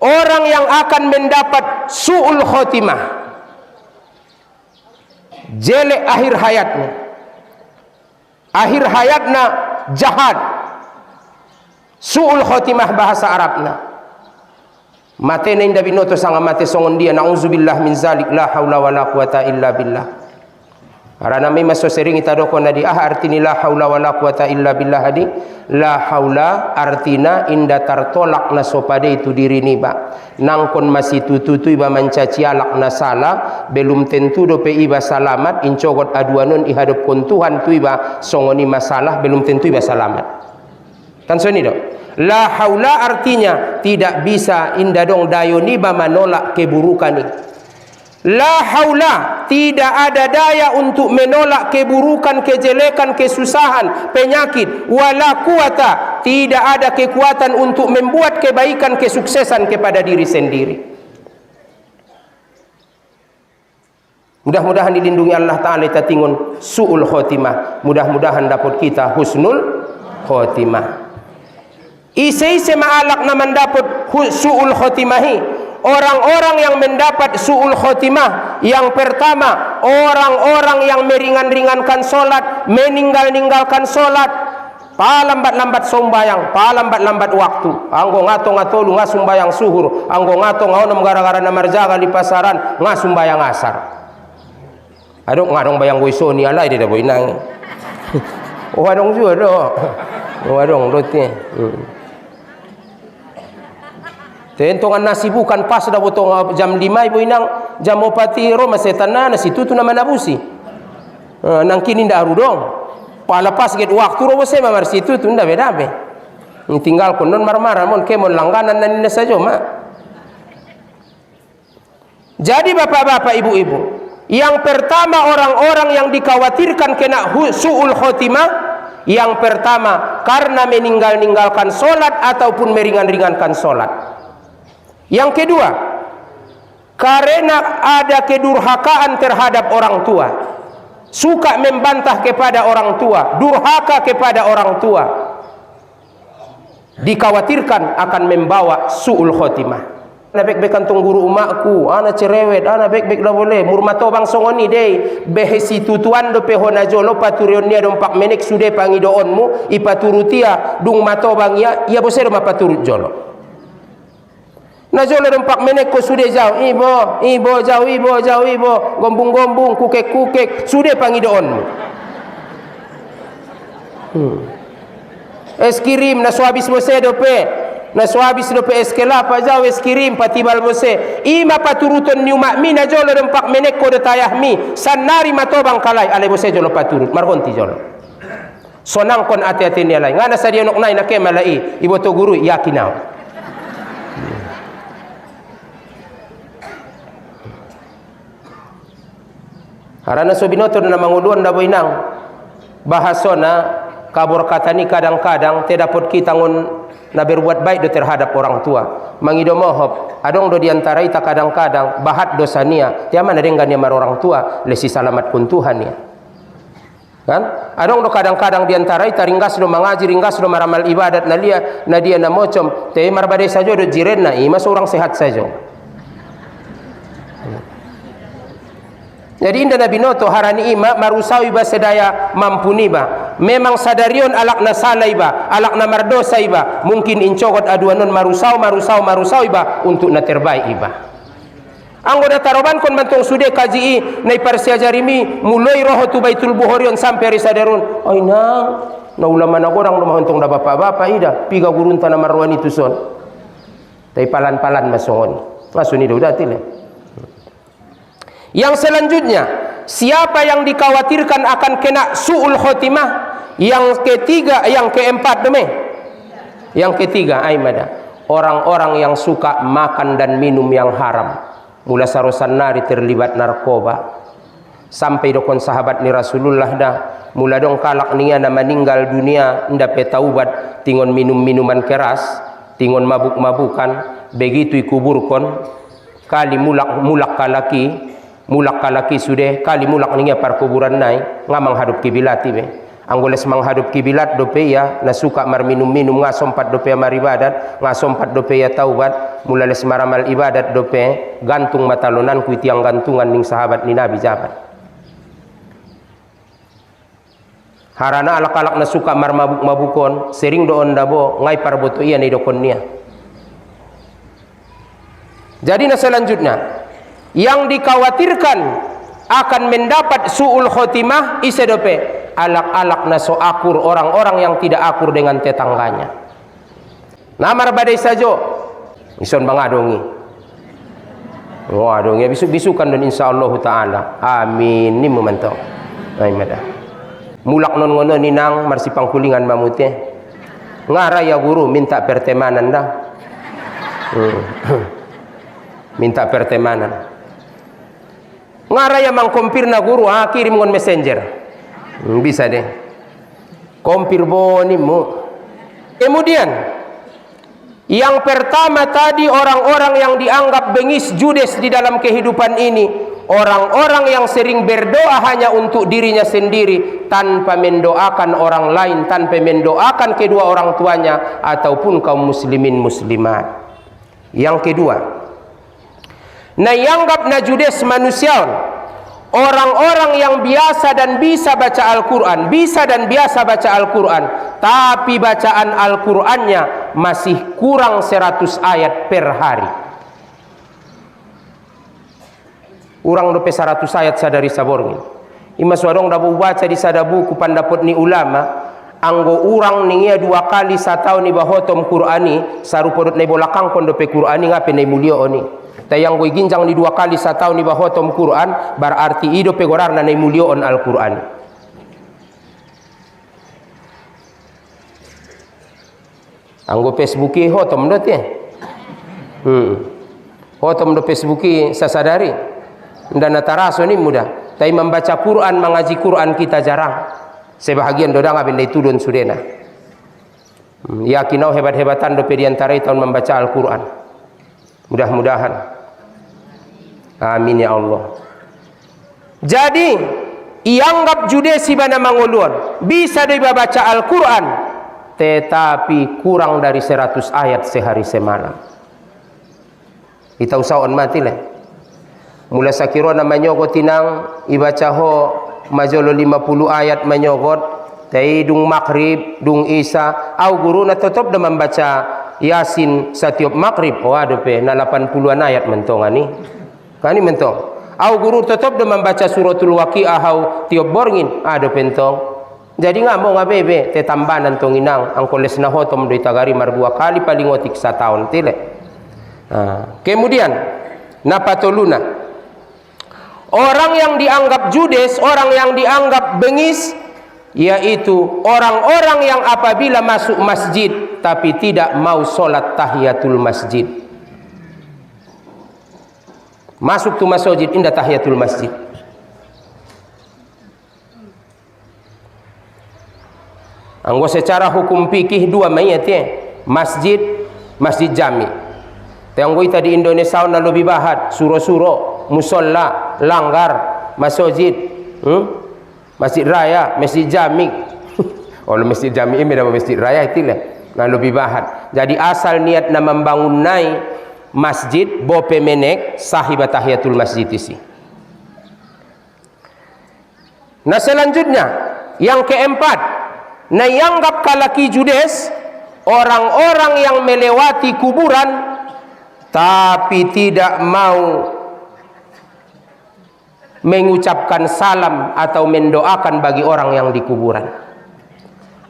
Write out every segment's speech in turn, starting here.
Orang yang akan mendapat su'ul khotimah, jelek akhir hayatnya, akhir hayatnya jahat, su'ul khotimah bahasa Arabna. Mate na inda binoto sanga mate songon dia, na'udzubillah min zalik, la haula wala quwata illa billah. Arana may maso sering itadoko na di artini la haula wala quwata illa billah hadi. La haula artina inda tartolak na sopade itu diri ni ba. Nangkon masih tutu iba mencaci alak na salah, belum tentu dope iba salamat, incogot aduanon ihadap kon Tuhan tu iba songoni masalah, belum tentu iba salamat. Kan so ni do. La haula artinya tidak bisa inda dong dayo ni ba menolak keburukan ni. La haula, tidak ada daya untuk menolak keburukan, kejelekan, kesusahan, penyakit. Wala quwata, tidak ada kekuatan untuk membuat kebaikan, kesuksesan kepada diri sendiri. Mudah-mudahan dilindungi Allah Ta'ala kita tingun su'ul khotimah. Mudah-mudahan dapat kita husnul khotimah. Ise-ise ma'alak na mendapat su'ul khotimahi. Orang-orang yang mendapat su'ul khotimah, yang pertama, orang-orang yang meringan-ringankan solat, meninggalkan solat, palambat-lambat sombayang, palambat-lambat waktu. Anggo ngato lu ngasumbayang suhur, anggo ngato ngaonam gara-gara namarjaga di pasaran, ngasumbayang asar. Adong ngadong bayang goisoni alai dia boy nang. Oh adong juga do. Oh adong dote. Tentongan nasi bukan pas dah potong jam 5 ibu inang jam 4 ro masetana nasi tu nama nabusi. Nang kini ndak arudong. Pala pas get waktu ro bose mamar situ tu ndak beda be. Tinggal konon marmara mon kemon langganan nan saja mak. Jadi bapak-bapak ibu-ibu, yang pertama orang-orang yang dikhawatirkan kena su'ul khotimah, yang pertama karena meninggalkan solat ataupun meringan-ringankan solat. Yang kedua, karena ada kedurhakaan terhadap orang tua, suka membantah kepada orang tua, durhaka kepada orang tua, dikhawatirkan akan membawa su'ul khotimah. Ana bek-bek kantung guru umakku, ana cerewet, ana bek-bek dah boleh. Murmato bang songoni deh, behesi tutuan do pehona jolo paturion nia dompak menek sude pangidoonmu, ipaturutia dung mato bang ya bose do mapaturut jolo. Na jolo dompak menek ko sude jauh, ibo jauh, gombung-gombung, kukek-kukek, sude pangidoonmu. Es kirim na suabis bose do pe. Na suabis do pe es kelapa jauh es kirim patibal bose. Ima paturuton ni umak mi na jolo dompak menek ko do tayahmi. Sanari matobang kalai ale bose jolo paturut marhonti jolo. Sonang kon ati-ati ni alai. Ngana sa dionok nai na kemalai ibo to guru yakinau. Karena sobinoto na manguluan na boinang bahasona kabur kata ni kadang-kadang tidak dapat kita ngon na berbuat baik do terhadap orang tua. Mangido mohop adong do diantara ita kadang-kadang bahat dosa nia tiama na denggan nia mar orang tua lesi salamat kun Tuhan nia. Kan? Adong do kadang-kadang diantara ita ringgas do mengaji, ringgas do maramal ibadat na dia na mocom te mar badai sajo do jirenna ima seorang sehat saja. Jadi inda Nabi Noto harani ima marusawi ba sedaya mampu niba. Memang sadarion alak na salai ba, alak na mardosa iba. Mungkin incogot aduanon marusau iba untuk na terbaik iba. Anggoda taroban kon bantong sude kaji na iparsia jarimi mulai roho tu baitul buhorion sampai risadarun. Ay nang na ulama na orang rumah untong da bapak-bapak ida piga gurunta na marwani tuson. Tay palan-palan masongoni. Masuni do datile. Yang selanjutnya, siapa yang dikhawatirkan akan kena su'ul khotimah? Yang ketiga, yang keempat demi. Yang ketiga, aimada, orang-orang yang suka makan dan minum yang haram. Mula sarosan nari terlibat narkoba. Sampai dokon sahabat ni Rasulullah dah. Mula dong kalak niya na meninggal dunia nda petaubat tingon minum-minuman keras, tingon mabuk-mabukan, begitu ikuburkon kali mulak kalaki sudah kali mulak ningia par kuburan nai ngamang hadup kibilati be anggoles manghadup kiblat dope ya na suka mar minum-minum ngasompat dope maribadat ngasompat dope ya taubat mulales maramal ibadat dope gantung matalonan ku tiang gantungan ning sahabat ni Nabi jabat harana alak-alak na suka mar mabuk-mabukon sering doon dabo ngai parboto iya ni dokon niya. Jadi na selanjutnya yang dikhawatirkan akan mendapat su'ul khotimah ise dope alak-alak na so akur orang-orang yang tidak akur dengan tetangganya. Namar badai sajo ison bangadongi. Wadongi bisuk-bisukan dan insyaallah taala. Amin ni memantau. Ai mada. Mulak non ngono ninang marsipang kulingan mamute. Ngara ya guru minta pertemanan dah. Minta pertemanan. Ngara ya mangkompirna guru kirim ngon messenger. Bisa deh. Kompir bonimu. Kemudian yang pertama tadi orang-orang yang dianggap bengis judes di dalam kehidupan ini, orang-orang yang sering berdoa hanya untuk dirinya sendiri tanpa mendoakan orang lain, tanpa mendoakan kedua orang tuanya ataupun kaum muslimin muslimat. Yang kedua, na yanggap na judes manusiawan, orang-orang yang biasa dan bisa baca Al-Quran, bisa dan biasa baca Al-Quran, tapi bacaan Al-Qurannya masih kurang 100 ayat per hari. Urang dope 100 ayat sadari saborngin. Imas wadong dabu baca di sadabuku pandapot ni ulama, anggo urang ningia 2 kali satau ni bahotom Qur'ani, sarupodot ni bolakang kon dope Qur'ani ngape ni mulio oni. Tayang gue ginjang ni 2 kali satau ni bahotom Quran berarti ido pegorarna ni mulioon Al-Quran. Anggo Facebooki hotom dot ya. Hotom do Facebooki sasadari. Dan nataraso ni mudah. Tapi membaca Quran, mengaji Quran kita jarang. Sebahagian dodang abin ditudun sudena. Yakinau hebat-hebatan do diantara tahun membaca Al-Quran. Mudah-mudahan. Amin ya Allah. Jadi ianggap judesi bana manguluan bisa dibaca Al-Quran tetapi kurang dari 100 ayat sehari semalam. Kita usahaon mati lah. Mula sakiro na manyogot tinang ibaca ho majolo 50 ayat manyogot tay dung maghrib dung isa au guru na tetap na membaca Yasin setiap maghrib. Waduh pe na 80-an ayat mentongani. Kani mentong. Au guru tetap na membaca suratul Waqiah au tiap borngin ada pentong. Jadi ngamo ngabebe te tambanan tong inang ang koles na hotom do itagari mar 2 kali paling otik sa taon tile. Kemudian napatoluna orang yang dianggap judes, orang yang dianggap bengis, yaitu orang-orang yang apabila masuk masjid tapi tidak mau sholat tahiyatul masjid. Masuk tu masjid indah tahiyatul masjid. Anggo secara hukum fikih 2 mayat ya, masjid, masjid jami. Tenggo ita di Indonesia na lebih bahat, suro-suro, musolla, langgar, masjid, masjid raya, masjid jami. Oh, masjid jami ini nama masjid raya itu lah. Na lebih bahat. Jadi asal niat na membangun nai masjid bope menek sahibat tahiyatul masjid isi. Nah selanjutnya yang keempat, na yanggap kalaki judes orang-orang yang melewati kuburan tapi tidak mau mengucapkan salam atau mendoakan bagi orang yang di kuburan.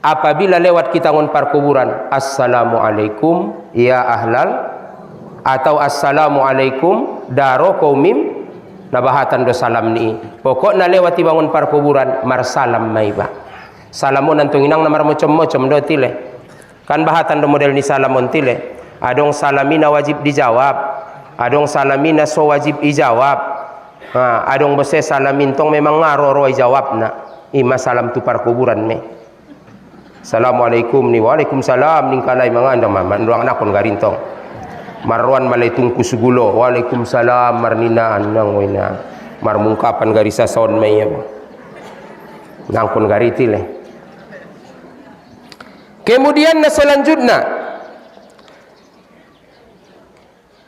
Apabila lewat kita ngonpar kuburan, assalamualaikum ya ahlal, atau assalamualaikum daro kaumim, nabahatan do salam ni. Pokok na lewat bangun par kuburan mar salam maiba. Salamon antong inang namar mocom-mocom do tile. Kan bahatan do model ni salamon tile. Adong salamina wajib dijawab, adong salamina so wajib ijawab. Adong bose salamin tong memang ngaroro ijawab na. Ima salam tu par kuburan me. Assalamualaikum ni waalaikumsalam ning kalai mangandang maman ruang nakon garintong. Marwan malaitung kusugulo waalaikumsalam marnina nang wina. Mar mungkapan garisa saon me ya. Nangkon garitile. Kemudian na selanjutnya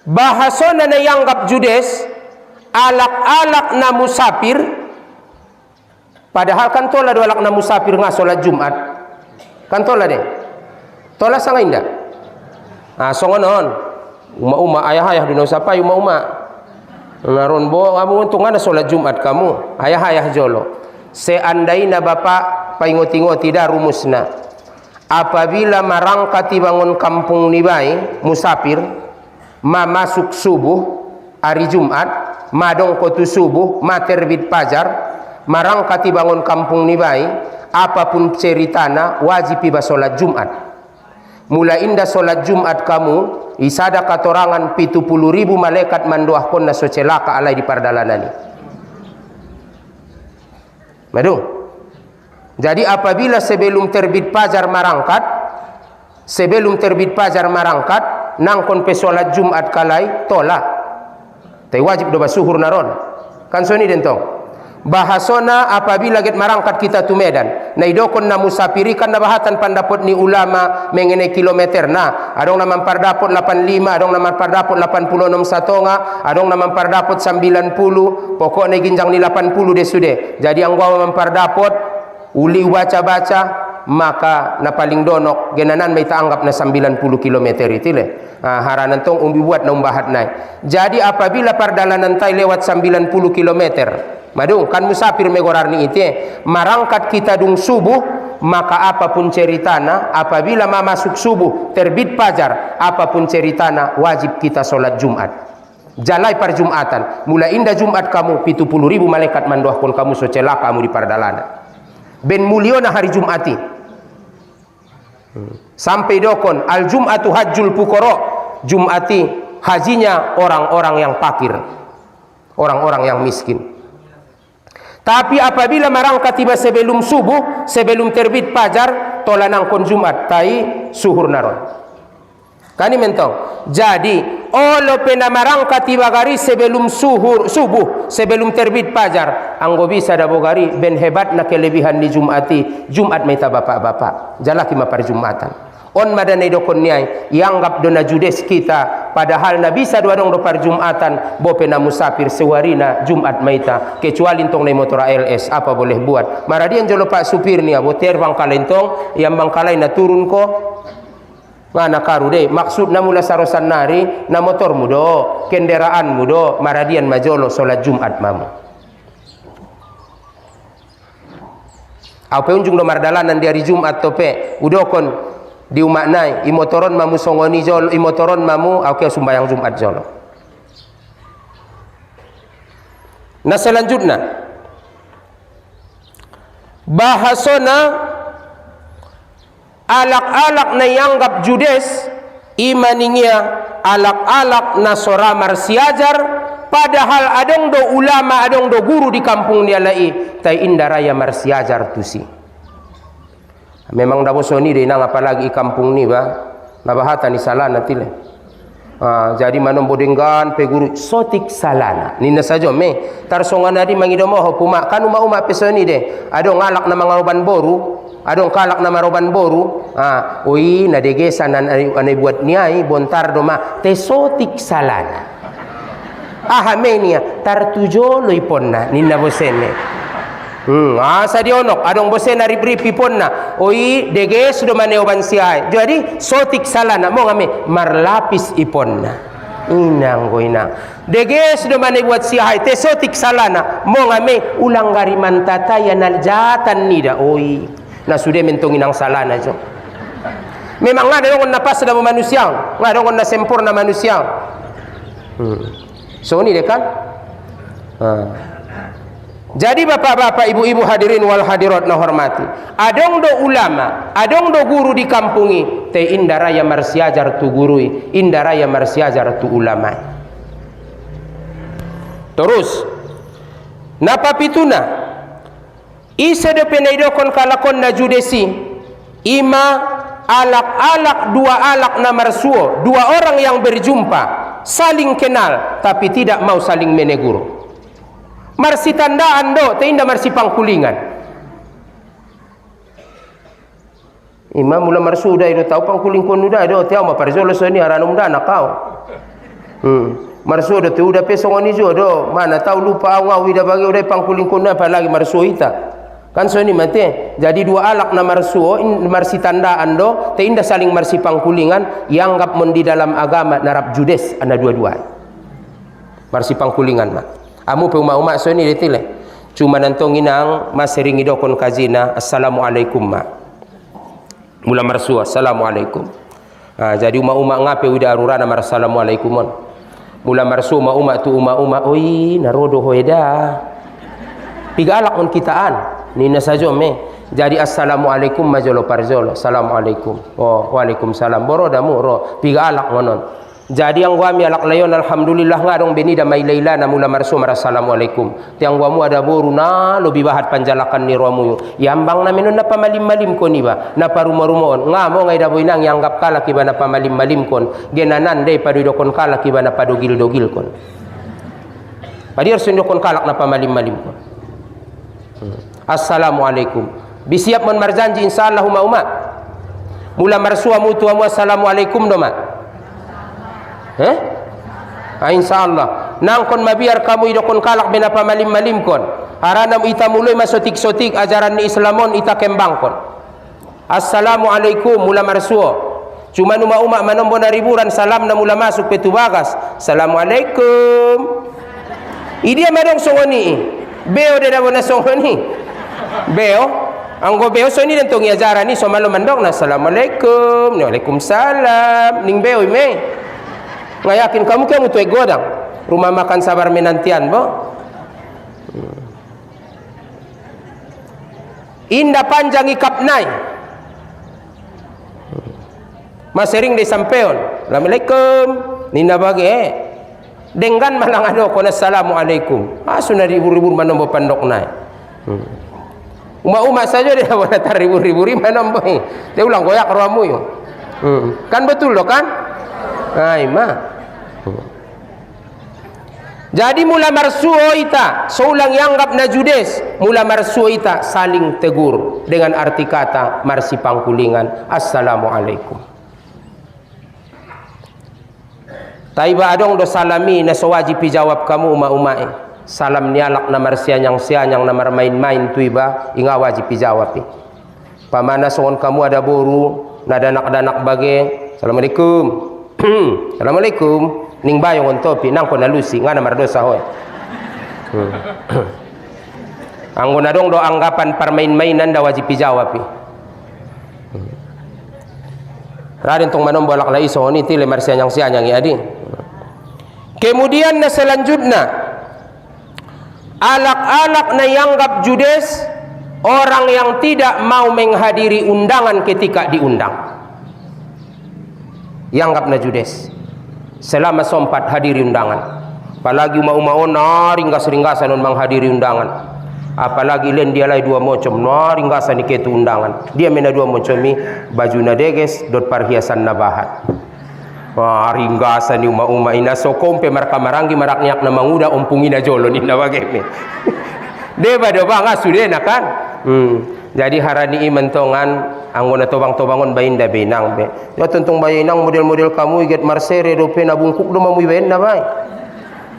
bahasona na yanggap judes alak-alak na musafir, padahal kan tola do alak na musafir nga solat Jumat kan tola deh, tola sanga inda songonon uma ayah dino sapa uma naron bo kamu untung ada solat Jumat kamu ayah jolo. Seandainya bapak paingot-ingot tidak rumusna, apabila marangkati bangun kampung nibai musafir masuk subuh hari Jumat, madong kotu subuh, materbit pajar, marangkati bangun kampung nibai, apapun ceritana wajib iba solat Jumat. Mula indah solat Jumat kamu, isada katorangan 70.000 malaikat mandoahkon na so celaka alai di pardalanani. Madung. Jadi apabila sebelum terbit pajar marangkat, nangkon pe solat Jumat kalai tolak. Tapi wajib doba suhur naron. Kan soni dentong. Bahasona apabila get marangkat kita tu Medan, na idokon na musafiri kan na bahatan pandapot ni ulama mengene kilometer na. Adong na mampardapot 85, adong na mampardapot 86 satonga, adong na mampardapot 90, pokok na ginjang ni 80 de sude. Jadi ang gua mampardapot uli baca-baca maka na paling donok genanan may taanggap na 90 kilometer itile. Haranan tong umbi buat na umbahat nai. Jadi apabila pardalanan tay lewat 90 kilometer, madung kan musafir megorar ni ite, marangkat kita dung subuh, maka apapun ceritana apabila masuk subuh terbit pajar, apapun ceritana wajib kita solat Jumat. Jalai parjumatan, mula indah Jumat kamu 70.000 malaikat mandoahkon kamu so celaka kamu di pardalanan. Ben muliona hari Jumati. Sampai dokon al Jumatu hajjul pukoro, Jumati hajinya orang-orang yang fakir, orang-orang yang miskin. Tapi apabila marangkat tiba sebelum subuh, sebelum terbit pajar, tolanang kon Jumat tai suhur naron. Kani mentong. Jadi olo pena marangkat tiba gari sebelum subuh, sebelum terbit pajar, anggo bisa dabo gari ben hebat na kelebihan ni Jumati. Jumat meta bapak-bapak, jalaki mapar Jumatan. On madane dokon niai yanggap dona judes kita, padahal na bisa dua dong do parjumatan bope na musafir sewarina Jumat maita, kecuali tong na motor ALS apa boleh buat. Maradian jolo pak supir ni abo ter bangkalai tong yang bangkalai na turun ko ngana karu de maksud na mula sarosan nari na motor mudo kendaraan mudo maradian majolo solat Jumat mamu. Apa unjung do mardalanan di hari Jumat tope udokon di umaknai imotoron mamu songoni jolo, imotoron mamu oke sumbayang Jumat jolo. Nah selanjutnya bahasona alak-alak na yanggap judes imaningia alak-alak na sora marsiajar, padahal adong do ulama adong do guru di kampung dia lai tai indaraya marsiajar tusi. Memang dabo soni de nang apalagi kampung ni ba nabahata ni salana tile. Jadi manom bodenggan pe guru sotik salana ninna sajo me tarsongan adi mangidomo hopuma kan uma pesoni de adong ngalak na mangaroban boru, adong kalak na maroban boru, oi na degesan anai buat niai bontar doma te sotik salana ahamenia tartujolo iponna ninna bosene. Asa dionok adong bosen na ribripi pon na oi deges do maneoban siay, jadi sotik salana mo ngame marlapis ipon na inang goina deges do mane buat siay te sotik salana mo ngame ulang gari mantata ya naljatan nida oi na sude mentong inang salana jo. Memang nga dong napas na manusia, nga dong na sempurna manusia. So ni dekan. Jadi bapak-bapak, ibu-ibu hadirin wal hadirat na hormati, adong do ulama, adong do guru di kampungi, te indaraya marsiajar tu gurui, indaraya marsiajar tu ulama. Terus napapituna isa do penaidokon kalakon na judesi ima alak-alak dua alak na marsuo, dua orang yang berjumpa saling kenal tapi tidak mau saling menegur. Marsi tandaan do, te inda marsi pangkulingan. Imam mula marsuda itu tahu pangkuling kon udah do tiao ma parzolo so ni aranum dana kau. Marsuda tu udah pesong ni jo do mana tahu lupa awau ida bagi udah pangkuling kon apa lagi marsuita. Kan so ni mate. Jadi dua alak na marsuo marsi tandaan do te inda saling marsi pangkulingan yang anggap mon di dalam agama narap judes anda dua-dua. Marsi pangkulingan mah. Amu pe uma-uma so ni ditile. Cuma nantong inang masering idokon kazina assalamualaikum ma. Mula marsuo assalamualaikum. Jadi uma-uma ngape udah arurana mar assalamualaikum mon. Mula marsuo uma-uma tu uma-uma oi narodo hoeda. Piga alak on kitaan. Nina saja me. Jadi assalamualaikum majolo parzolo. Assalamualaikum. Oh, waalaikumsalam. Boro damu ro. Piga alak ngonon. Jadi yang gua mi alak layon alhamdulillah ngadong beni da mai leila na mula marsu mar assalamualaikum. Tiang gua mu ada boru na lebih bahat panjalakan ni romu. Yambang na menon na pamalim-malim kon iba. Na parumo-rumoon. Ngamo ngai da boinang yang anggap kala kiba na pamalim-malim kon. Genanan dei padu dokon kala kiba na padogil-dogil kon. Padir sundokon kalak na pamalim-malim kon. Assalamualaikum. Bisiap mon marjanji insyaallah uma mula marsua mutu amu assalamualaikum do mak. Insyaallah nang kon mabiar kamu idokon kalak bena pamalim-malim kon. Haranam ita mulai masotik-sotik ajaran ni Islamon ita kembang kon. Assalamualaikum mula marsuo. Cuma uma manombo na riburan salam na mula masuk petu bagas. Assalamualaikum. Idia madong songoni. Beo de dabo na songoni. Beo, anggo beo so ni dentong ajaran ni so malo mandok na assalamualaikum, waalaikumsalam, ning beo me. Ngayakin kamu kamu tuai godang, rumah makan sabar menantian bo. Indah panjang ikap nai. Masering de sampeon, assalamualaikum, ninda bagi Dengan malang ado kon assalamualaikum. Sudah ribu-ribu manombo pandok nai. Uma-uma saja dia wana tar ribu-ribu manombo. Dia ulang goyak ramu yo. Kan betul loh kan? Ima. Jadi mula marsuo ita, seulang yanggap na judes, mula marsuo ita saling tegur dengan arti kata marsi pangkulingan assalamualaikum. Taiba adong do salami na sewajib jawab kamu uma-umae. Salam nialak na marsianyang na main-main tu iba inga wajib jawab. Pamana songon kamu ada boru na danak-danak bage. Assalamualaikum. Assalamualaikum. Ning bayong on topi nang ko nalusi nga na mardosa hoy. Anggo na dong do anggapan permain-mainan da wajib jawab. Raden tong manom bolak lai so ni tile marsianyang iadi. Kemudian na selanjutnya alak-alak na yanggap judes orang yang tidak mau menghadiri undangan ketika diundang. Yanggap na judes selama sompat hadiri undangan. Apalagi uma-uma ringgas-ringgasan on menghadiri undangan. Apalagi len dia lai dua mocom ringgasan ni ketu undangan. Dia mena dua mocomi baju na deges dot perhiasan na bahat. Ringgasan ni uma-uma ina so kompe marka marangi maraknyak na manguda ompungi na jolo ni na bageme. Deba do banga sudena kan. Jadi harani mentongan anggona tobang-tobangon bainda benang be. Ya tentong bayinang model-model kamu iget marsere do pe na bungkuk do mamu bainda bay.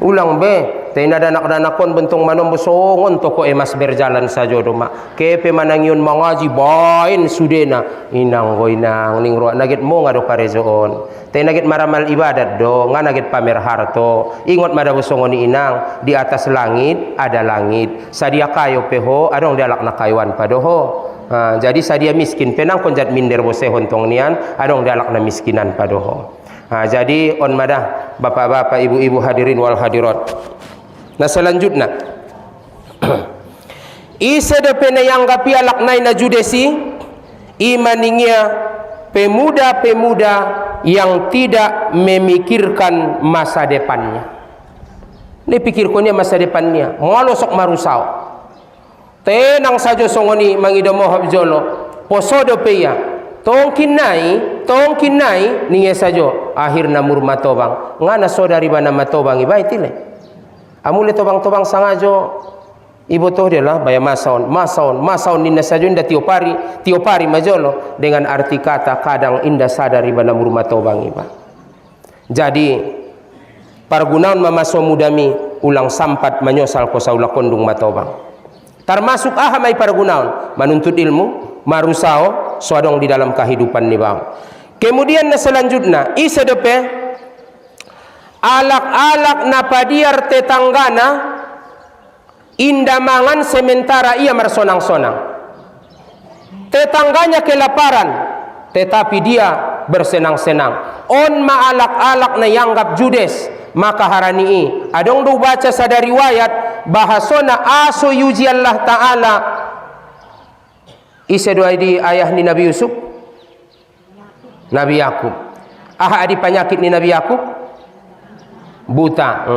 Ulang be, tena danak-danakon bentong manom bosongon toko emas berjalan saja do mak. Kepe manangion mangaji bain sudena inang goinang ning ro naget mo ngado karezoon. Tena naget maramal ibadat do nganaget pamer harto. Ingot mada bosongon inang di atas langit ada langit. Sadia kayo peho adong dialak na kayuan padoho. Jadi sadia miskin penang konjat minder bose hontong nian adong dialak na miskinan padoho. Jadi on madah bapak-bapak, ibu-ibu hadirin wal hadirat. Nah selanjutnya isa de penayangga pialak nai na judesi imaningnya pemuda-pemuda yang tidak memikirkan masa depannya. Dia pikirkannya masa depannya, malu sok marusau. Tenang saja songoni mangidomo habjolo posodo peya. Tongkin nai ninge sajo akhirna murma tobang ngana saudari bana matobang ibai tile amule tobang-tobang sangajo Ibu toh dia lah bayar masaon indah saja indah tiopari majolo dengan arti kata kadang indah sadari bana rumah tobang iba. Jadi pargunaon mamaso mudami ulang sampat menyosal ko saula kondung matobang. Termasuk may pargunaon menuntut ilmu, marusao suadong di dalam kehidupan ni bang. Kemudian na selanjutnya isedepe alak-alak na padiar tetanggana indamangan sementara ia mersonang-sonang. Tetangganya kelaparan, tetapi dia bersenang-senang. On maalak-alak na yanggap judes, maka haranii. Adong do baca sada riwayat bahasona aso yuji Allah Ta'ala. Isa doa di ayah ni Nabi Yusuf, Nabi Yakub. Adi penyakit ni Nabi Yakub buta.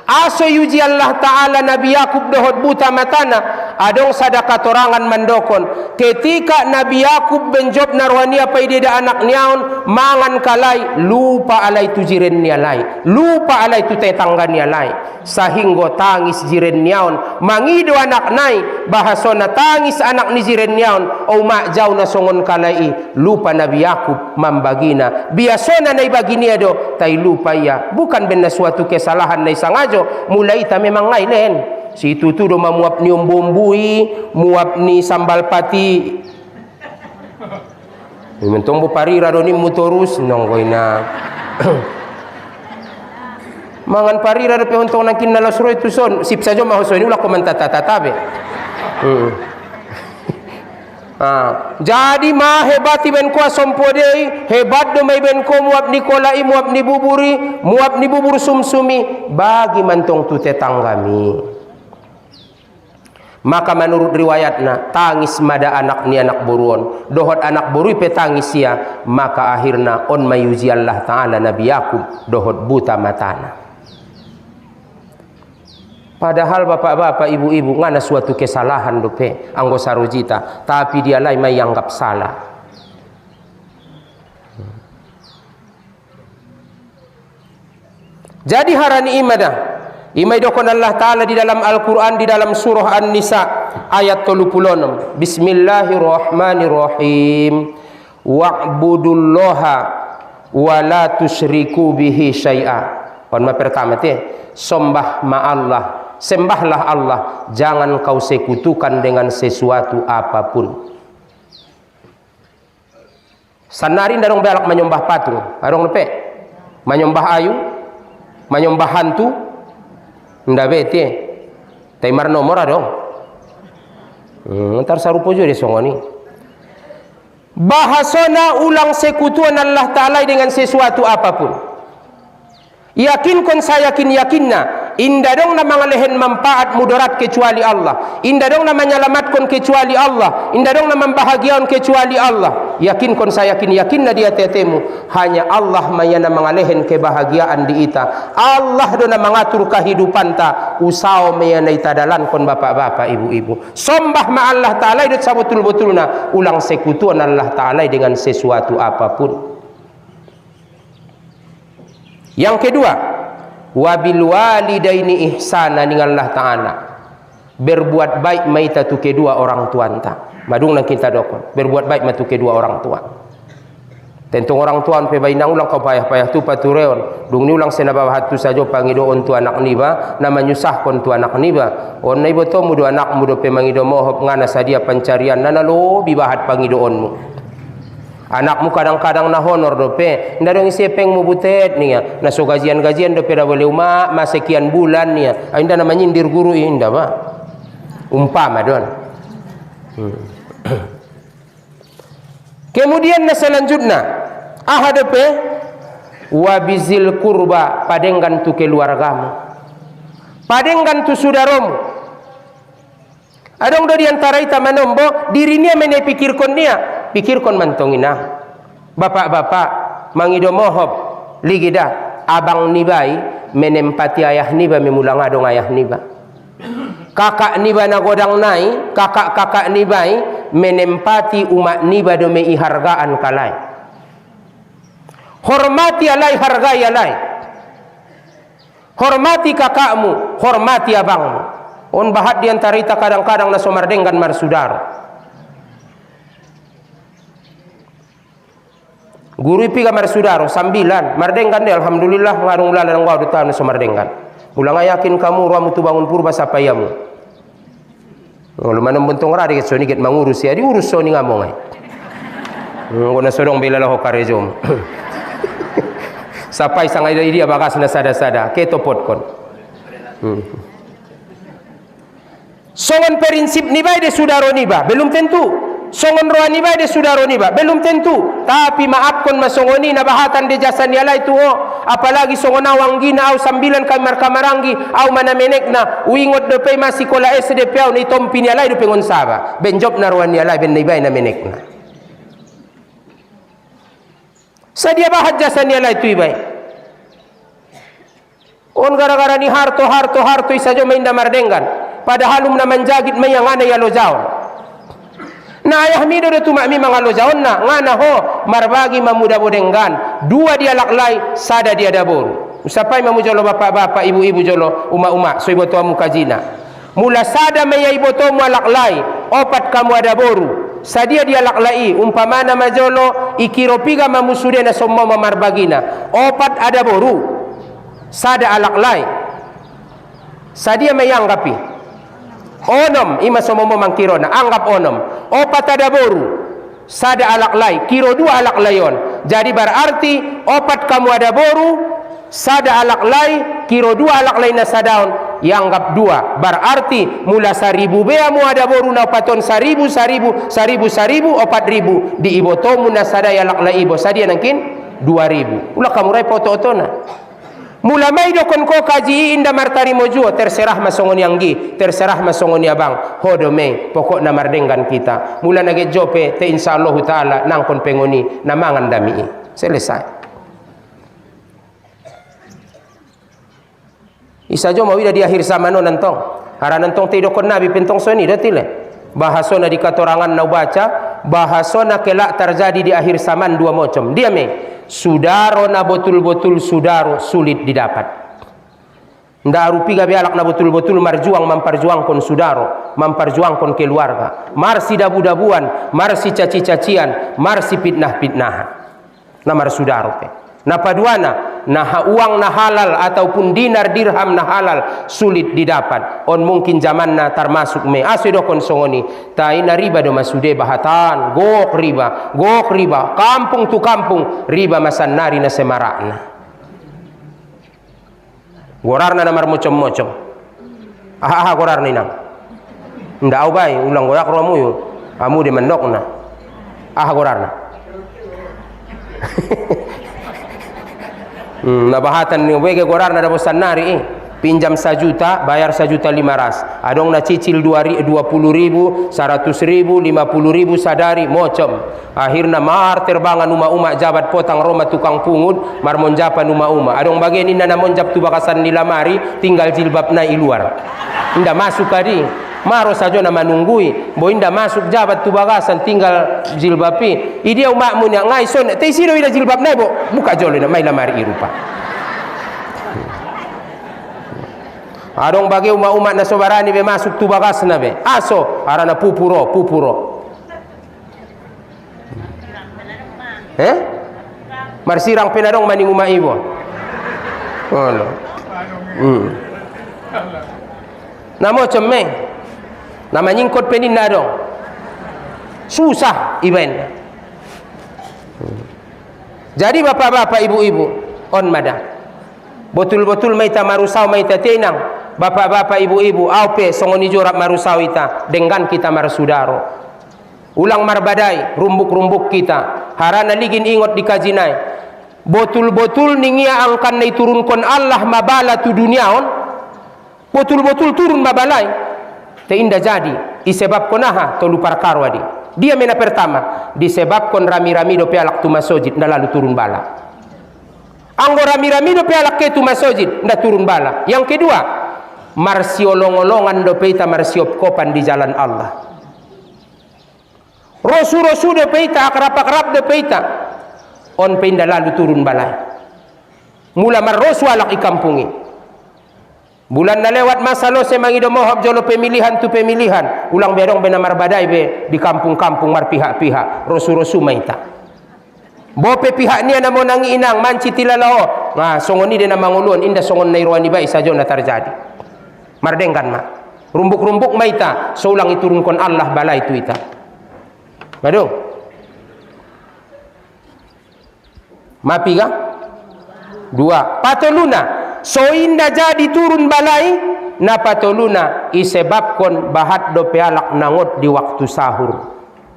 Aso yuji Allah Ta'ala Nabi Yakub dohot buta matana. Adong sadaka torangan mandokon ketika Nabi Yakub benjob narwania paideda anak niaon mangan kalai lupa alai tu jiren ni alai, lupa alai tu tetangga ni alai, sahinggo tangis jiren niaon mangido anak nai bahasona tangis anak ni jiren niaon o mak jauh na songon kalai lupa Nabi Yakub mambagina biasona nai baginia do tai lupa ia bukan benda suatu kesalahan nai sangajo mulai ta memang ngai len. Si itu tu do muap ni ombombui, muap ni sambal pati. Mentong bu parira do ni motorus nonggoina. Mangan parira do pe ontong nakin nalasro itu son. Sip saja mah so ini ulah komentar tatabe. Jadi mah hebati ben ko sompodei, hebat do mai ben ko muap ni kolai, muap ni buburi, muap ni bubur sumsumi bagi mantong tu tetanggami. Maka menurut riwayatna tangis mada anak ni anak buruon dohot anak burui petangis ya maka akhirna on mayuji Allah Ta'ala Nabi Yakub dohot buta matana. Padahal bapak-bapak ibu-ibu ngana suatu kesalahan dope anggo sarujita tapi dia lai may anggap salah. Jadi harani imadah imai dokon Allah Ta'ala di dalam Al-Quran di dalam surah An-Nisa ayat 36. Bismillahirrahmanirrahim. Wa'budullaha wa la tusyriku bihi syai'a. Pon pertama teh sembahlah Allah, jangan kau sekutukan dengan sesuatu apapun. Sanarin darong belak menyembah patung, arong lepe, menyembah ayu, menyembah hantu. Nda bete taimar nomor adong ntar sarupo jo de songoni bahasona ulang sekutuan Allah Ta'ala dengan sesuatu apapun yakin kon saya yakinna indah dong na mangalehen manfaat mudarat kecuali Allah, indah dong na menyelamatkan kecuali Allah, indah dong na membahagiakan kecuali Allah. Yakin kon saya yakinna dia tetemu hanya Allah mayana mangalehen kebahagiaan di ita. Allah do na mengatur kehidupan ta usao mayana ita dalan kon bapak-bapak ibu-ibu. Sombah ma Allah Ta'ala itu sabetul-betulna ulang sekutuan Allah Ta'ala dengan sesuatu apapun. Yang kedua, wabil walidaini ihsana dengan Allah Ta'ala berbuat baik maita tu kedua orang tua anta madung nang kita dokon berbuat baik matu kedua orang tua tentung orang tua pe bainang ulang kau payah-payah tu patureon dung ni ulang sena bawah hatu sajo pangidoon tu anak niba na menyusahkon tu anak niba on nai boto mudo anak mudo pe mangido mohop ngana sadia pencarian nana lo bibahat pangidoonmu. Anakmu kadang-kadang na honor dope ndarong isepeng mo butet niya na so gajian-gajian dope da boleh uma masekian bulan niya ainda na menyindir guru inda ba umpama don. Kemudian na selanjutnya dope wabizil kurba padenggan tu keluargamu padenggan tu saudaramu adong do diantara ita manombo dirinya mene pikirkon niya pikirkon mantongina bapak-bapak mangido mohop ligida abang nibai menempati ayah niba memulang adong ayah niba kakak niba na godang nai kakak-kakak nibai menempati umat niba do mei hargaan kalai hormati alai hargai alai hormati kakakmu hormati abangmu On bahat di antara ita kadang-kadang na somardenggan marsudaro. Guru ipi ka marsudaro sambilan mardenggan de alhamdulillah ngarung lala nang wadu tanu somardenggan. Ulang yakin kamu ruamu tu bangun purba sapayamu. Ngolo manam buntong radi ket soni ket mangurus ya diurus soni ngamong ai. Ngona sodong bela lah hokarejom. Sapai sangai dia bagas na sada-sada keto potkon. Songon prinsip ni bae de sudaro ni ba belum tentu. Songon roa ni bae de sudaro ni ba belum tentu. Tapi maafkon masongoni na bahatan de jasa ni alai tu apalagi songona wanggina au sambilan kamar kamarangi au mana menekna uingot de pe masih kola SDP au ni tompi ni alai de pengon saba ben job na roa ni alai ben ni bae na menekna. Sadia bahat jasa ni alai tu bae. On gara-gara ni harto isajo mainda mardenggan. Padahal na manjagit may ngana yalo jaon. Na ayah mido de tuma mi mangalo jaon na ngana ho marbagi mamuda bodenggan. Dua dia laklai, sada dia daboru. Usapai mamujolo bapak-bapak, ibu-ibu jolo uma-uma so iboto amu kajina. Mula sada may iboto mu laklai, opat kamu ada boru. Sadia dia laklai umpamana majolo ikiropiga mamusude na somma marbagina. Opat ada boru. Sada alaklai. Sadia may anggapi. Onom ima somomo mangkirona anggap onom opat ada boru sada alaklai kiro dua alaklayon jadi berarti opat kamu ada boru sada alaklai kiro dua alaklai na sadaon yang anggap dua berarti mula 1000 bea mu ada boru na paton 1000 opat ribu di ibotomu na sada alaklai ibo sadia nangkin 2000 ulah kamu rai foto-otona. Mula may dokon ko kaji inda martari mojuo terserah masongon yanggi terserah masongon abang hodo may pokok na mardenggan kita mula nage jope te insyaallah taala nangkon pengoni namangan dami selesai. Isa jo mawida di akhir zaman nantong hara nantong te dokon nabi pentong soni datile bahasona di katorangan na baca bahasona kelak terjadi di akhir zaman dua macam dia me sudaro na betul-betul sudaro sulit didapat. Nda rupi gabe alak na betul-betul marjuang memperjuangkan sudaro, memperjuangkan keluarga. Marsi dabu-dabuan, marsi caci-cacian, marsi fitnah-fitnahan. Namar sudaro pe. Na paduana, nah uang na halal ataupun dinar dirham na halal sulit didapat. On mungkin zaman na termasuk me asedokon songoni. Tai na riba do masude bahatan, gok riba, kampung tu kampung riba masan nari na semarakna. Gorarna namar mocom-mocom. Aha gorarna inang. Nda au bai ulang gorak romu yo. Amu de mendokna. Aha gorarna. Nabahatan ni wege gorar na dabosan nari pinjam 1 juta bayar 1,500,000 adong na cicil 20,000 100,000 50,000 sadari mocom akhirna mar terbangan uma-uma jabat potang roma tukang pungut mar monjapan uma-uma adong bagian inna na monjap tu bakasan ni lamari tinggal jilbab na iluar inda masuk kadi maro sajo na manunggui bo inda masuk jabat tu bagasan tinggal jilbapi idia umakmu nya ngai son te siro ida jilbab na bo buka jolo na mai lamari irupa adong bagi umat na sobarani be masuk tu bagas na be aso arana pupuro marsirang penadong maning uma ibo namo cemme nama nyingkot penin nadong susah iben. Jadi bapak-bapak ibu-ibu on mada betul-betul maita marusau maita tenang bapak-bapak ibu-ibu aupe songoni jorap marusau ita dengan kita marsudaro ulang marbadai rumbuk-rumbuk kita harana ligin ingot dikajinai betul-betul ningia angkan nai turunkan Allah mabala tu dunia on betul-betul turun mabalai te inda jadi disebabkan aha tolu parkarwadi dia mena pertama disebabkan rami-rami do pialak tu masjid nda lalu turun bala anggo rami-rami do pialak ke tu masjid nda turun bala yang kedua marsiolong-olongan do peita marsiop kopan di jalan Allah rosu-rosu do peita akrab-akrab do peita on pe nda lalu turun bala mula marrosu alak ikampungi Bulan na lewat masa lo se mangido mohab jolo pemilihan tu pemilihan. Ulang berong benamar badai be di kampung-kampung mar pihak-pihak. Rosu-rosu maita. Bope pihak ni na mo nangi inang manci tilalao. Nah, songon ni dia na mangulun inda songon na irwani bai sajo na terjadi. Mardengkan ma. Rumbuk-rumbuk maita. So ulang iturunkan Allah balai tu ita. Madu. Mapi ka? Dua. Patoluna. So inda jadi turun balai na patoluna isebabkan bahat do pealak nangot di waktu sahur.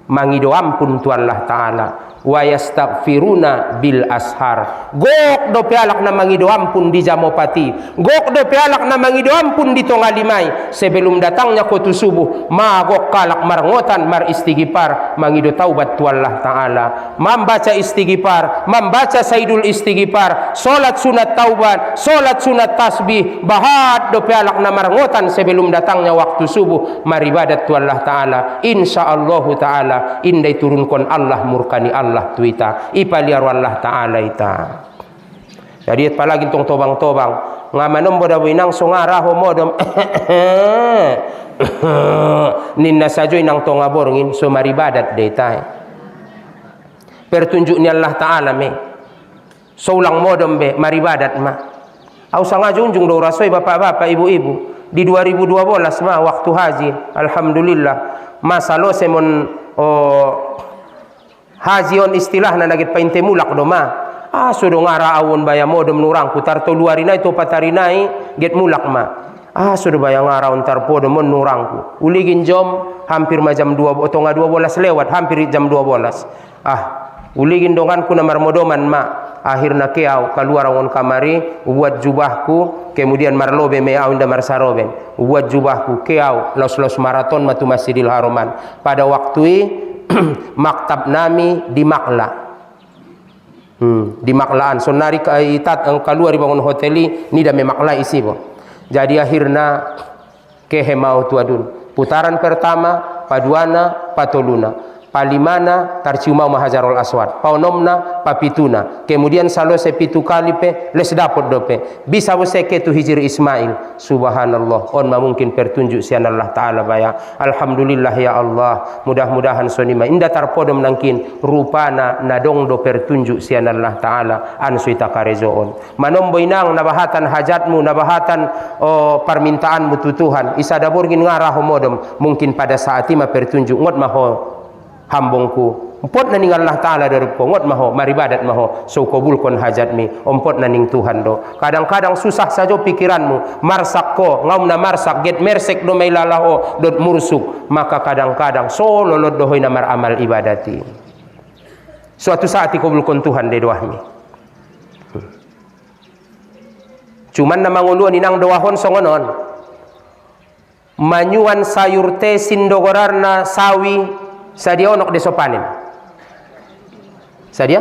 Mangido ampun tu Allah Ta'ala. Wa yastaghfiruna bil ashar. Gok do pealak na mangido ampun di jamopati. Gok do pealak na mangido ampun di tongalimai. Sebelum datangnya kotu subuh, magok kalak marangotan mar istighfar, mangido taubat tu Allah Ta'ala. Membaca istighfar, membaca saidul istighfar, solat sunat taubat, solat sunat tasbih, bahat do pealak na marangotan sebelum datangnya waktu subuh, maribadat tu Allah Ta'ala. Insyaallah Ta'ala indai turunkan Allah murkani Allah tuita ipaliar Allah Ta'ala ita. Jadi apalagi tong tobang-tobang ngamanom boda winang songaraho modom ninna sajo inang tong aborngin so maribadat deta. Pertunjuk ni Allah Ta'ala me so ulang modom be maribadat ma. Au sangajo unjung do rasoi bapak-bapak ibu-ibu di 2012 ma waktu haji alhamdulillah masalo semon haji on istilah na nagit painte mulak do ma. Sudo ngara awon baya modom nurang putar to luarina itu patarinai get mulak ma. Sudo baya ngara on tarpo do mon nurangku. Uligin jom hampir jam 2 atau 12 lewat hampir jam 12. Uligin donganku na marmodoman ma. Akhirna keau keluar on kamari buat jubahku kemudian marlobe me au inda marsaroben buat jubahku keau los maraton matu Masjidil Haroman pada waktu maktab nami di Makla di Maklaan so nari kaitat keluar bangun hoteli ni da me Makla isi bo. Jadi akhirna kehe mau tuadun putaran pertama paduana patoluna palimana tarciuma mahajarul aswad paunomna papituna kemudian salo sepitu kali pe les dapot dope bisa wose ke tu hijri Ismail. Subhanallah on ma mungkin pertunjuk sian Allah Ta'ala baya. Alhamdulillah ya Allah, mudah-mudahan sonima inda tarpodom nangkin rupana nadong do pertunjuk sian Allah Ta'ala an suita karezoon manombo inang nabahatan hajatmu nabahatan permintaanmu tu Tuhan isa daburgin ngarah modom mungkin pada saat ima pertunjuk ngot maho hambongku umpot naning Allah Ta'ala darupko ngot maho maribadat maho so kabulkon hajatmi umpot naning Tuhan do. Kadang-kadang susah saja pikiranmu marsak ko ngaum na marsak get mersek do may lalaho dot mursuk maka kadang-kadang so lolod dohoy na maramal ibadati suatu saat ikabulkon Tuhan de doahmi. Cuman na manguluan inang doahon songonon manyuan sayur te sindogorarna sawi sadia onok de sopanen sadia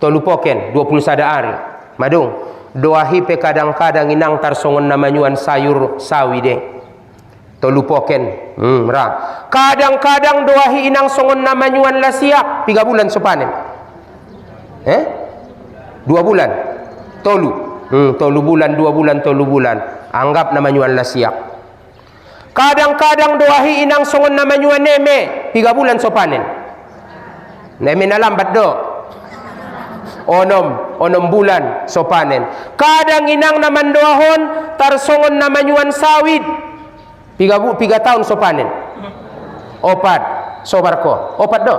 tolupoken 21 hari madung doahi pe kadang-kadang inang tarsongon namanyuan sayur sawi de tolupoken kadang-kadang doahi inang songon namanyuan lasiak 3 bulan sopanen 2 bulan tolu bulan 2 bulan tolu bulan anggap namanyuan lasiak. Kadang-kadang doahi inang songon namanyuan neme 3 bulan sopanen neme na lambat do onom bulan sopanen. Kadang inang naman doahon tarsongon namanyuan sawit 3 tahun sopanen opat sobarko opat do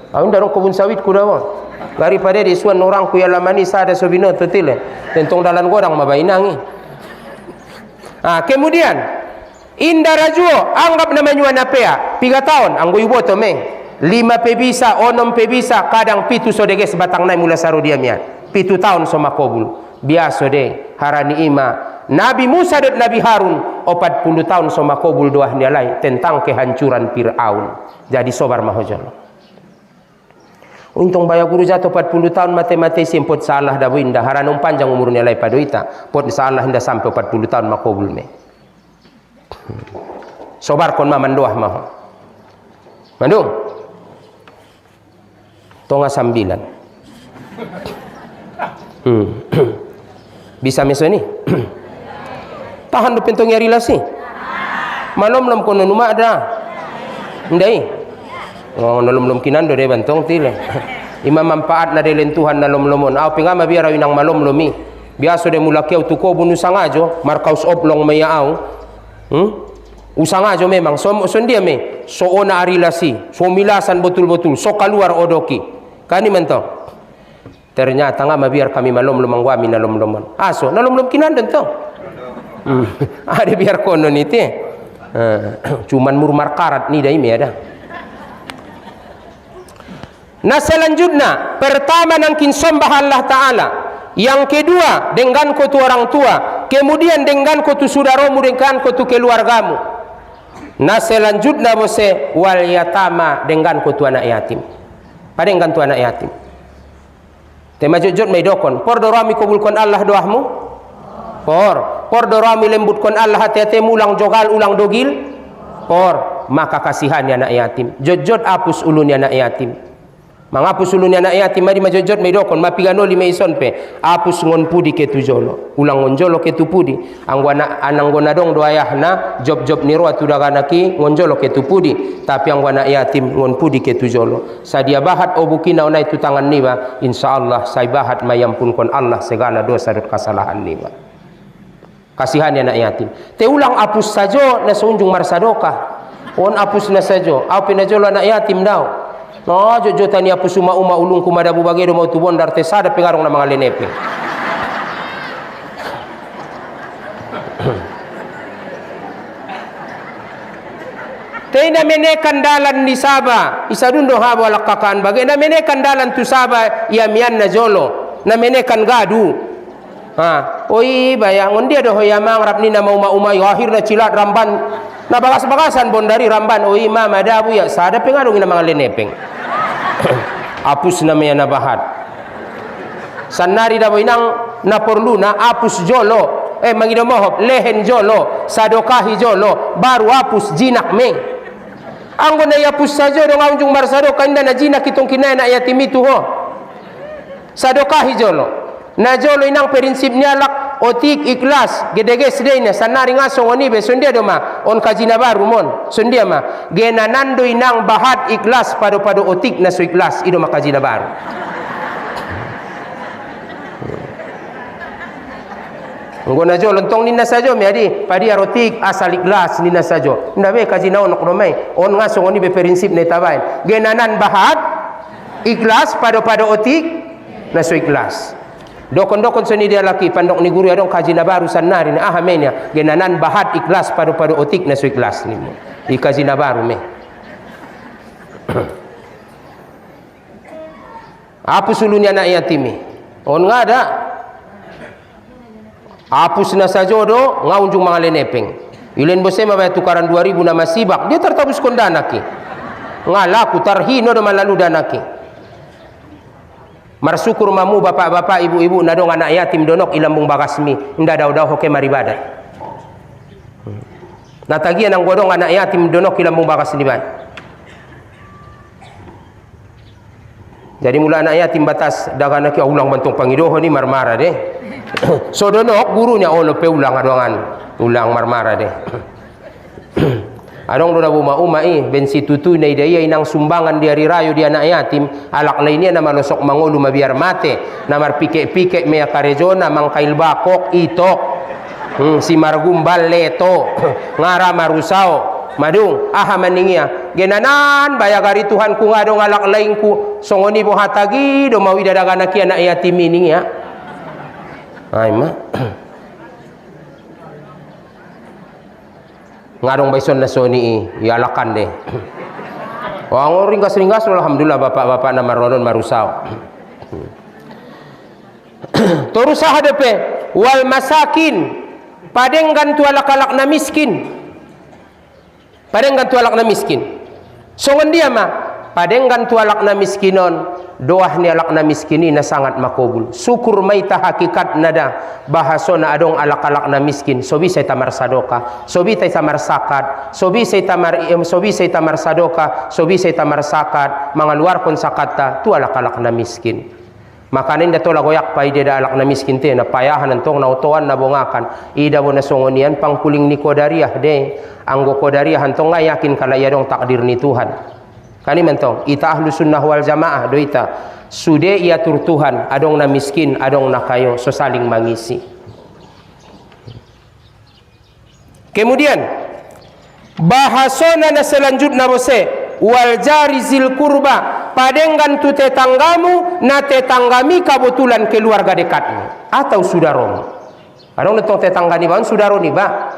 awin darong kebun sawit ku dawo daripada di suan orang ku yalamani sada sobino totile tentong dalan godang mabainangi. Kemudian inda rajuo anggap namanyuan apea 3 tahun anggo iboto me 5 pebisa onom pebisa kadang pitu sodege sebatang nai mula saru dia mia 7 tahun so makobul biasa de harani ima Nabi Musa dan Nabi Harun 40 tahun so makobul doah nialai tentang kehancuran Fir'aun. Jadi sobar mahojol untung baya guru jatuh 40 tahun matematis pot salah dabu indah haranum panjang umur nialai padoita pot salah indah sampai 40 tahun makobul me sobar kon maman doah maho mandung tonga 9 bisa meso ni Tahan do pentong ya relasi. Malom-lom kono numa ada. Ndai. Oh, nalom-lom kinando de bantong tile. Ima manfaat na de lentuhan na lom-lomon. Aw pingama biara winang malom-lomi. Biaso de mulakeu tu ko bunu sangajo, markaus oblong maya aw. Usangajo memang so dia me. So ona relasi, so milasan betul-betul, so keluar odoki. Kani mentong. Ternyata nga mabiar kami malom-lomang wami na lom-lomon. Aso, nalom-lom kinando to. Ada biar kono niti. Cuman murmar karat ni dai me ada. Nah selanjutnya, pertama nangkin sembah Allah Ta'ala. Yang kedua, dengan kau tu orang tua. Kemudian dengan kau tu saudaramu, dengan kau tu keluargamu. Nah selanjutnya bose wal yatama, dengan kau tu anak yatim. Padahal tu anak yatim. Tema jujur medokon. Por dorami kabulkan Allah doahmu. Por dorami lembutkan Allah hati-hati ulang jogal ulang dogil. Por maka kasihan anak yatim. Jujur apus ulun anak yatim. Mangapus ulun anak yatim mari majojot medokon mapigano lima ison pe apus ngon pudi ke tujolo ulang ngonjolo ke tupudi angwana ananggona dong doayahna job ni roa tudaganaki ngonjolo ke tupudi tapi angwana yatim ngon pudi ke tujolo sadia bahat obukina onai tu tangan niba insyaallah sai bahat mayampunkon Allah segala dosa dan kesalahan niba kasihan anak yatim te ulang apus sajo na sunjung marsadoka on apus na sajo apa najolo anak yatim dau. No, jojo tani apa suma uma ulung kumadabu bagedo mau tubon dar tesada pengarong na mga lenepe. Tena menekan dalan ni Saba, isadundo habo lakakan bagay na menekan dalan tu Saba yamian na jolo, na menekan gadu. Ha, oi bayang dia doh yamang rap ni na mau uma akhir na cilat ramban. Na bagas-bagasan bondari ramban oi mama dabu ya sada pengarong na mga lenepeng. Apus namanya nabahat sanari dabo inang na perlu na apus jolo mangido mohop lehen jolo sadokahi jolo baru apus jinak me anggo na yapus sajo dong aunjung marsadoka inda na jinak itong kinaya na yatim itu ho sadokahi jolo na jolo inang prinsipnya lak otik ikhlas gedege sedenya sanari ngaso ngoni be sundia doma on kajina baru mon sundia ma gena nando inang bahat ikhlas pado otik na so ikhlas ido makajina baru ngona jo lontong ninna sajo me adi padi arotik asal ikhlas ninna sajo ndabe kajina on oknomai on ngaso ngoni be prinsip ne tabain gena nan bahat ikhlas pado otik na so ikhlas dokon seni dia laki pandok ni guru adong kaji na baru sanari ni ahamenya genanan bahat ikhlas pada otik na so ikhlas ni di kaji na baru me apa sulunya anak yatimi on ngada apus na sajodo ngaunjung mga lenepeng ilen bose mabaya tukaran 2000 na masibak dia tertabus kondanaki ngalaku tarhino do malalu danaki marsyukur mamu bapak-bapak ibu-ibu nadong anak yatim donok ilambung bagasmi inda daw hoke maribadat natagian ang godong anak yatim donok ilambung bagas liban jadi mula anak yatim batas dagana ki ulang bantong pangidoho ni marmara deh so donok gurunya ono pe ulang adongan ulang marmara deh adong do uma bensi tutu na idaya inang sumbangan di hari rayo di anak yatim alak lainnya na malosok mangulu mabiar mate na marpike-pike mea karejona mangkail bakok itok si margumbal leto ngara marusao madung aha maningia genanan bayagari Tuhan ku ngadong alak lain ku songoni bo hatagi do mawi dadagana ki anak yatim ini ya ay ma ngadong baison na soni ialakan deh wang ringkas alhamdulillah bapak-bapak na maronon marusao terusah hadepe wal masakin padenggan tu alak-alak na miskin padenggan tu alak na miskin songon dia mah padenggan tu alak na miskinon doah ni alak na miskini na sangat makobul syukur maita hakikat nada bahasona adong alak-alak na miskin sobi say tamar sadoka sobi tay tamar sakat sobi say tamar sadoka sobi say tamar sakat mga luar kon sakata tu alak-alak na miskin Makanin dato lagoyak pa ide da alak na miskin te na payahan antong na utuan na bongakan ida bo na songonian pangkuling ni Qadariyah de anggo Qadariyah antong nga yakin kalaya dong takdir ni Tuhan kani mentong ita ahlu sunnah wal jamaah do ita sude iatur Tuhan adong na miskin adong na kayo so saling mangisi. Kemudian bahasona na selanjutnya bose wal jari zil kurba padenggan tu tetanggamu na tetanggami kebetulan keluarga dekatmu atau saudaramu. Adong netong tetangga ni baun saudaro ni ba.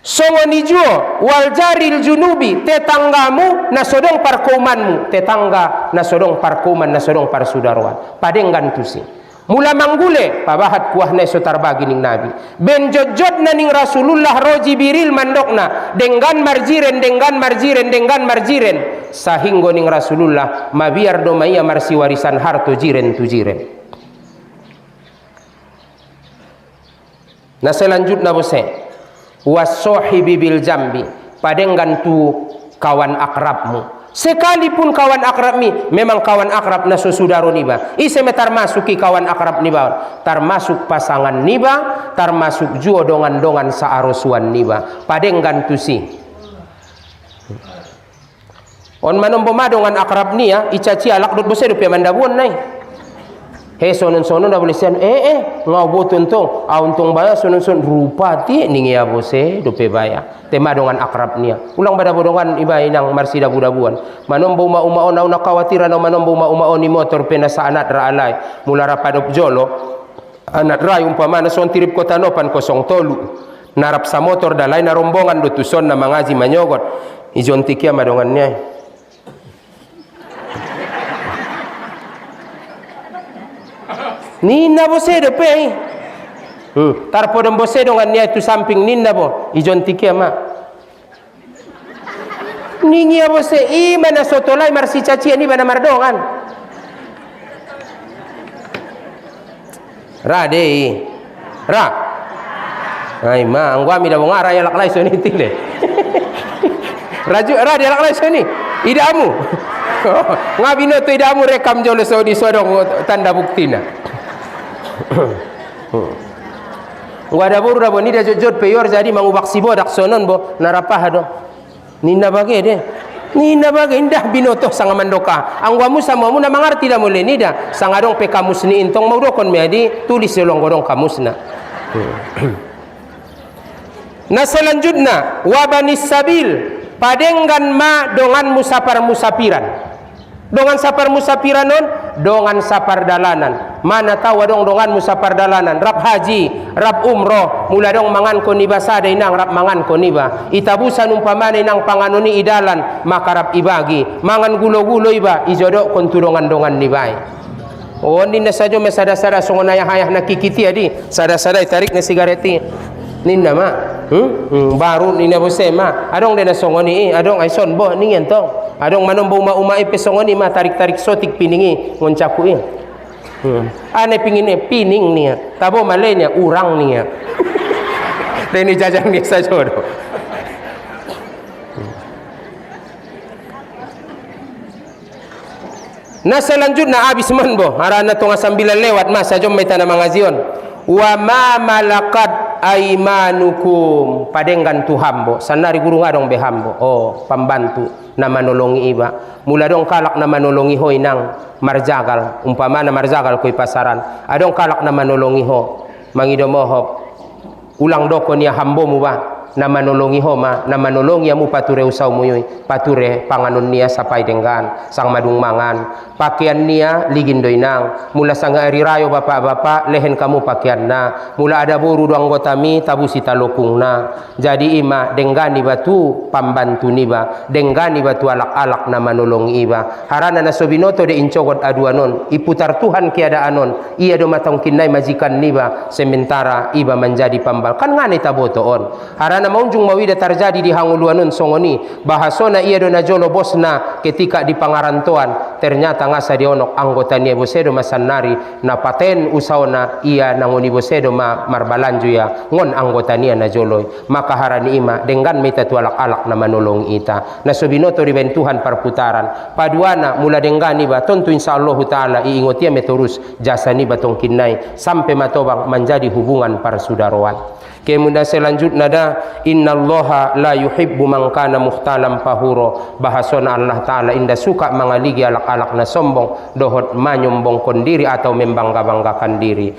Songoni juo wal jaril junubi tetanggamu na sodong parkomanmu tetangga na sodong parkoman na sodong parsudaroan padenggan tu si. Mula manggule pabahat kuah na so tarbagi ning Nabi ben jojot na ning Rasulullah roji biril mandokna denggan marjiren sahinggo ning Rasulullah mabiar do maya marsi warisan harto jiren tu jiren. Nah selanjutnya bose wasohibi bil jambi padenggan tu kawan akrabmu. Sekalipun kawan akrab mi memang kawan akrab na susudaro niba ise metar masuki kawan akrab niba termasuk pasangan niba termasuk juo dongan saarosuan niba padenggan tusi on manombo madongan akrab niya icaci alak dot bose do pe mandabuan nai he sonon da boleh sian ngau botun tong auntong baya sonon rupati ning ya bose do pe baya tema dongan akrab niya ulang bada bodongan iba inang marsi dabu-dabuan manombo uma ona khawatiran manombo uma ni motor pena saanat ra alai mulara padop jolo anat rai umpama na son tirip kota nopan 03 narap sa motor dalai na rombongan do tuson na mangaji manyogot ijon tikia madongan niya nina bose do pe tarpodon bose dongan niya itu samping ninna bo ijon tikia ma ningia bose i mana sotolai marsi caci ni bana mardongan ra dei ra ai ma angwa mi da bongara ya laklai soni tile raju ra dia laklai soni idamu ngabino to idamu rekam jolo sodi sodong tanda buktina Wada buru rabo ni dah jod peyor jadi mangubak sibo dak sonon bo narapah do. Nina bage de. Nina bage indah binoto sanga mandoka. Angwamu sama mu na mangarti dah mule ni dah. Sanga dong pe kamus ni intong mau dokon meadi tulis selong godong kamusna. Nah selanjutnya wabanis sabil padenggan ma dongan musapiran. Dongan sapar musapiranon, dongan sapar dalanan. Mana tahu dong dongan musapar dalanan. Rap haji, rap umroh, mula dong mangan ko niba sada inang rap mangan ko niba. Itabusan umpamana inang panganoni idalan, maka rap ibagi. Mangan gulo-gulo iba, ijodok kon tudongan dongan nibai. Oh ninda sajo me sada-sada songon ayah-ayah nakikiti adi. Sada-sada tarik na sigareti. Ninda ma, baru ninda bose ma. Adong dena songoni adong ay son bo ningen tong. Adong manombo uma ipesongoni ma tarik-tarik sotik piningi ngoncaku ane pingin pining niya tabo malenya urang niya deni jajang ni sa jodoh. Nah selanjutnya abis manbo harana tonga 9 lewat masa jom meta na mangazion wa ma malakat aimanukum padenggan tu hambo sanari guru ngadong be hambo pembantu na manolongi iba mula dong kalak na manolongi ho inang marjagal umpamana marjagal koy pasaran adong kalak na manolongi ho mangido mohop ulang doko niya hambo mu ba na manolongi ho ma na manolongi amu pature usaw mo yoy pature panganon niya sapay denggan sang madung mangan pakaian niya ligindoy nang mula sang ari rayo bapak-bapak lehen kamu pakaian na mula ada boru do anggota mi tabu sita lokung na jadi ima denggani batu pambantu niba denggani batu alak-alak na manolongi iba harana na sobinoto de incogot aduanon iputar Tuhan keadaanon iya do matang kinay majikan niba sementara iba menjadi pambal kan ngani tabotoon harana Harana maunjung mawida terjadi di hanguluanun songoni bahasona ia dona jolo bosna ketika di pangarantoan ternyata ngasa dionok anggota nia bosedo masannari na paten usaona ia nangoni bosedo marbalanju ya ngon anggota nia na joloi maka harani ima dengan mita tualak-alak na manolong ita na subinoto riben Tuhan perputaran paduana mula dengani ba tontu insyaallah taala iingotia meterus jasa ni batong kinai sampai matobang menjadi hubungan persaudaraan. Kemudian selanjutnya ada innallaha la yuhibbu man kana muhtalam fahuro bahasona Allah taala inda suka mengaligi alak-alak na sombong dohot manyombongkan diri atau membangga-banggakan diri.